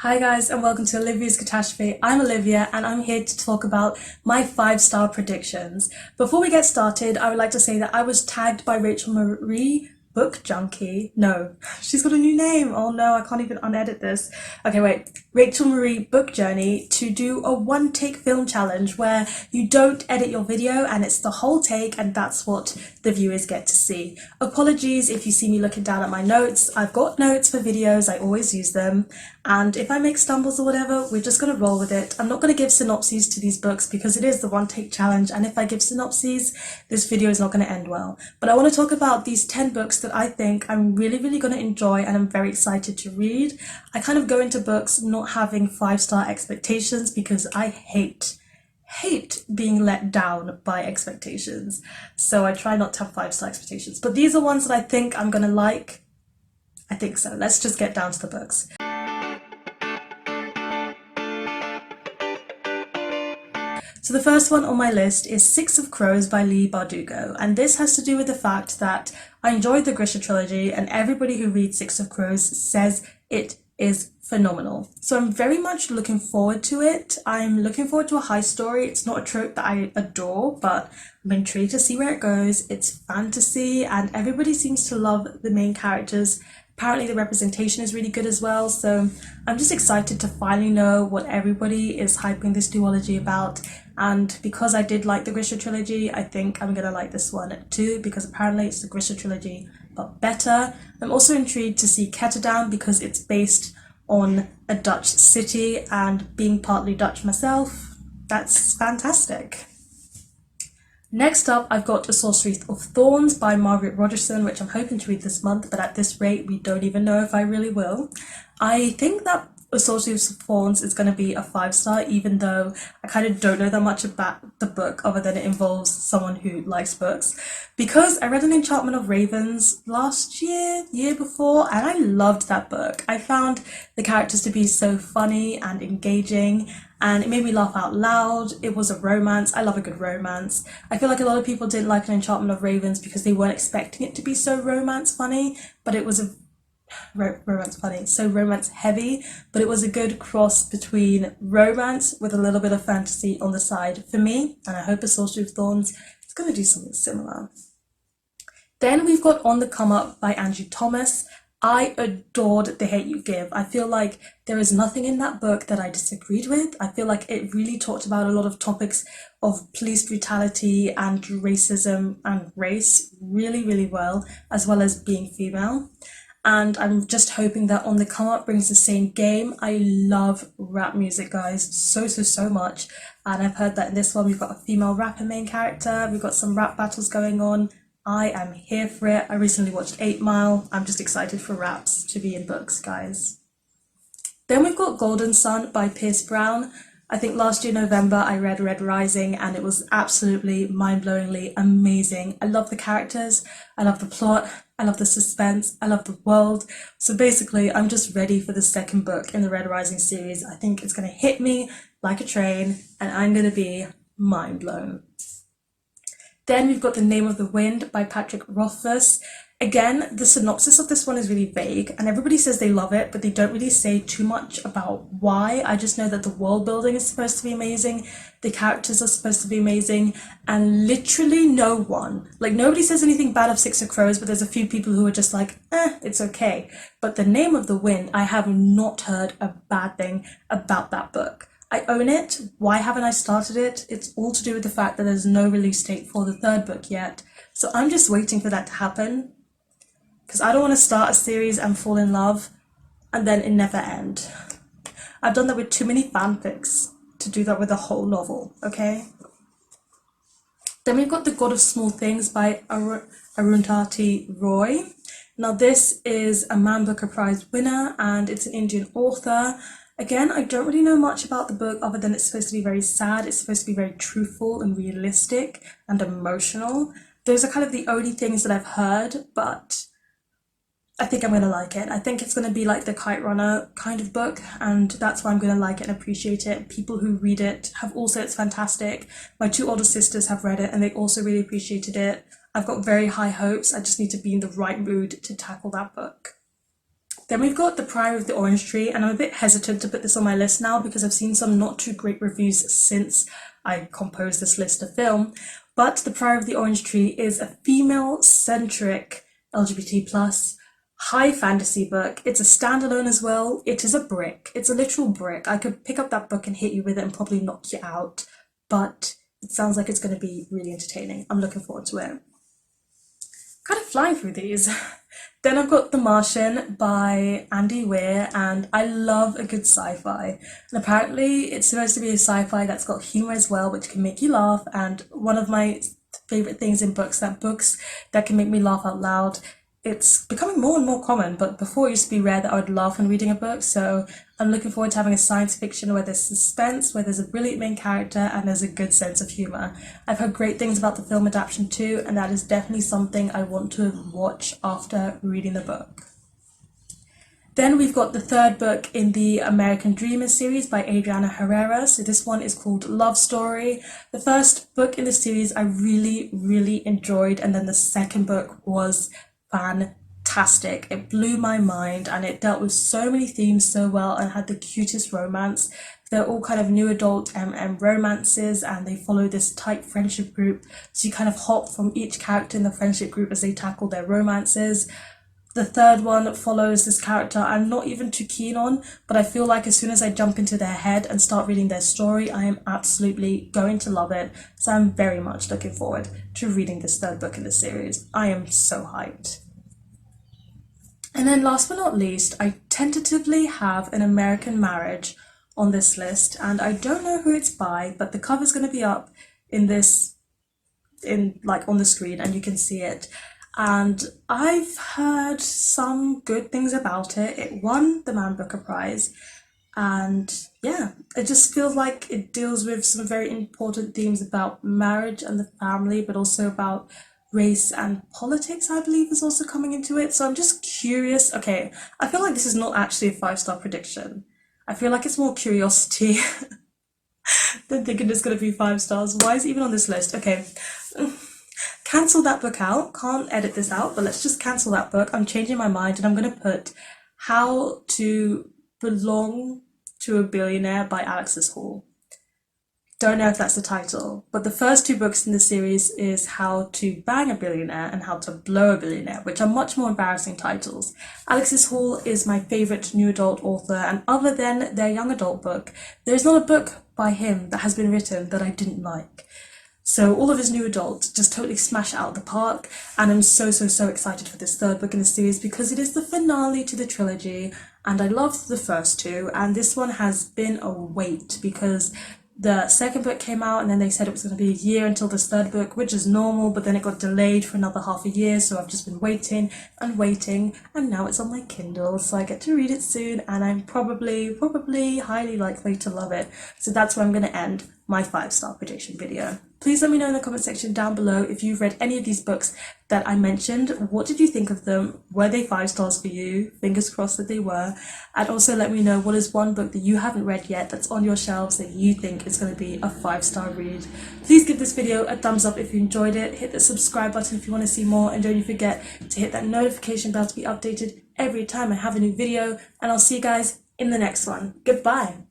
Hi guys and welcome to Olivia's Catastrophe. I'm Olivia and I'm here to talk about my 5-star predictions. Before we get started, I would like to say that I was tagged by Rachel Marie Book Junkie. No, she's got a new name. Oh no, I can't even unedit this. Okay, wait. Rachel Marie Book Journey to do a one-take film challenge where you don't edit your video and it's the whole take and that's what the viewers get to see. Apologies if you see me looking down at my notes. I've got notes for videos, I always use them. And if I make stumbles or whatever, we're just going to roll with it. I'm not going to give synopses to these books because it is the one take challenge. And if I give synopses, this video is not going to end well. But I want to talk about these 10 books that I think I'm really going to enjoy and I'm very excited to read. I kind of go into books not having 5-star expectations because I hate being let down by expectations. So I try not to have 5-star expectations. But these are ones that I think I'm going to like. I think so. Let's just get down to the books. So the first one on my list is Six of Crows by Leigh Bardugo, and this has to do with the fact that I enjoyed the Grisha trilogy and everybody who reads Six of Crows says it is phenomenal. So I'm very much looking forward to it. I'm looking forward to a high story. It's not a trope that I adore, but I'm intrigued to see where it goes. It's fantasy and everybody seems to love the main characters. Apparently the representation is really good as well, so I'm just excited to finally know what everybody is hyping this duology about. And because I did like the Grisha trilogy, I think I'm gonna like this one too, because apparently it's the Grisha trilogy but better. I'm also intrigued to see Ketterdam because it's based on a Dutch city, and being partly Dutch myself, that's fantastic. Next up, I've got A Sorcery of Thorns by Margaret Rogerson, which I'm hoping to read this month, but at this rate, we don't even know if I really will. I think that A Sorcery of Thorns is going to be a 5-star, even though I kind of don't know that much about the book other than it involves someone who likes books. Because I read An Enchantment of Ravens last year before, and I loved that book. I found the characters to be so funny and engaging, and it made me laugh out loud. It was a romance. I love a good romance. I feel like a lot of people didn't like An Enchantment of Ravens because they weren't expecting it to be so romance funny, but it was a so romance heavy, but it was a good cross between romance with a little bit of fantasy on the side for me, and I hope A Sorcery of Thorns is going to do something similar. Then we've got On the Come Up by Angie Thomas. I adored The Hate You Give. I feel like there is nothing in that book that I disagreed with. I feel like it really talked about a lot of topics of police brutality and racism and race really well, as well as being female. And I'm just hoping that On the Come Up brings the same game. I love rap music, guys, so much. And I've heard that in this one we've got a female rapper main character, we've got some rap battles going on. I am here for it. I recently watched 8 Mile. I'm just excited for raps to be in books, guys. Then we've got Golden Sun by Pierce Brown. I think last year November I read Red Rising and it was absolutely mind-blowingly amazing. I love the characters, I love the plot, I love the suspense, I love the world. So basically I'm just ready for the second book in the Red Rising series. I think it's going to hit me like a train and I'm going to be mind-blown. Then we've got The Name of the Wind by Patrick Rothfuss. Again, the synopsis of this one is really vague and everybody says they love it, but they don't really say too much about why. I just know that the world building is supposed to be amazing, the characters are supposed to be amazing, and literally no one, like nobody says anything bad of Six of Crows, but there's a few people who are just like, it's okay. But The Name of the Wind, I have not heard a bad thing about that book. I own it. Why haven't I started it? It's all to do with the fact that there's no release date for the third book yet. So I'm just waiting for that to happen, because I don't want to start a series and fall in love and then it never end. I've done that with too many fanfics to do that with a whole novel, okay? Then we've got The God of Small Things by Arundhati Roy. Now this is a Man Booker Prize winner and it's an Indian author. Again, I don't really know much about the book other than it's supposed to be very sad, it's supposed to be very truthful and realistic and emotional. Those are kind of the only things that I've heard, but I think I'm going to like it. I think it's going to be like the Kite Runner kind of book, and that's why I'm going to like it and appreciate it. People who read it have all said it's fantastic. My 2 older sisters have read it and they also really appreciated it. I've got very high hopes. I just need to be in the right mood to tackle that book. Then we've got The Priory of the Orange Tree, and I'm a bit hesitant to put this on my list now because I've seen some not too great reviews since I composed this list of film. But The Priory of the Orange Tree is a female-centric LGBT plus high fantasy book. It's a standalone as well. It is a brick. It's a literal brick. I could pick up that book and hit you with it and probably knock you out, but it sounds like it's going to be really entertaining. I'm looking forward to it. Kind of flying through these. Then I've got The Martian by Andy Weir, and I love a good sci-fi. And apparently it's supposed to be a sci-fi that's got humor as well, which can make you laugh. And one of my favorite things in books that can make me laugh out loud. It's becoming more and more common, but before it used to be rare that I would laugh when reading a book. So I'm looking forward to having a science fiction where there's suspense, where there's a brilliant main character, and there's a good sense of humour. I've heard great things about the film adaptation too, and that is definitely something I want to watch after reading the book. Then we've got the third book in the American Dreamer series by Adriana Herrera. So this one is called Love Story. The first book in the series I really enjoyed, and then the second book was fantastic. It blew my mind, and it dealt with so many themes so well and had the cutest romance. They're all kind of new adult romances, and they follow this tight friendship group, so you kind of hop from each character in the friendship group as they tackle their romances. The third one follows this character I'm not even too keen on, but I feel like as soon as I jump into their head and start reading their story, I am absolutely going to love it. So I'm very much looking forward to reading this third book in the series. I am so hyped. And then last but not least, I tentatively have An American Marriage on this list, and I don't know who it's by, but the cover's going to be up on the screen and you can see it. And I've heard some good things about it. It won the Man Booker Prize, and yeah, it just feels like it deals with some very important themes about marriage and the family, but also about race and politics, I believe, is also coming into it. So I'm just curious. Okay, I feel like this is not actually a 5-star prediction. I feel like it's more curiosity than thinking it's going to be 5 stars. Why is it even on this list? Okay. Cancel that book out. Can't edit this out, but let's just cancel that book. I'm changing my mind, and I'm going to put How to Belong to a Billionaire by Alexis Hall. Don't know if that's the title, but the first 2 books in the series is How to Bang a Billionaire and How to Blow a Billionaire, which are much more embarrassing titles. Alexis Hall is my favourite new adult author, and other than their young adult book, there is not a book by him that has been written that I didn't like. So all of his new adult just totally smash it out of the park, and I'm so excited for this third book in the series because it is the finale to the trilogy, and I loved the first 2, and this one has been a wait because the second book came out and then they said it was going to be a year until this third book, which is normal, but then it got delayed for another half a year, so I've just been waiting, and now it's on my Kindle, so I get to read it soon, and I'm probably highly likely to love it. So that's where I'm going to end my 5-star prediction video. Please let me know in the comment section down below if you've read any of these books that I mentioned. What did you think of them? Were they 5 stars for you? Fingers crossed that they were. And also let me know what is one book that you haven't read yet that's on your shelves that you think is going to be a 5-star read. Please give this video a thumbs up if you enjoyed it. Hit the subscribe button if you want to see more, and don't forget to hit that notification bell to be updated every time I have a new video. And I'll see you guys in the next one. Goodbye.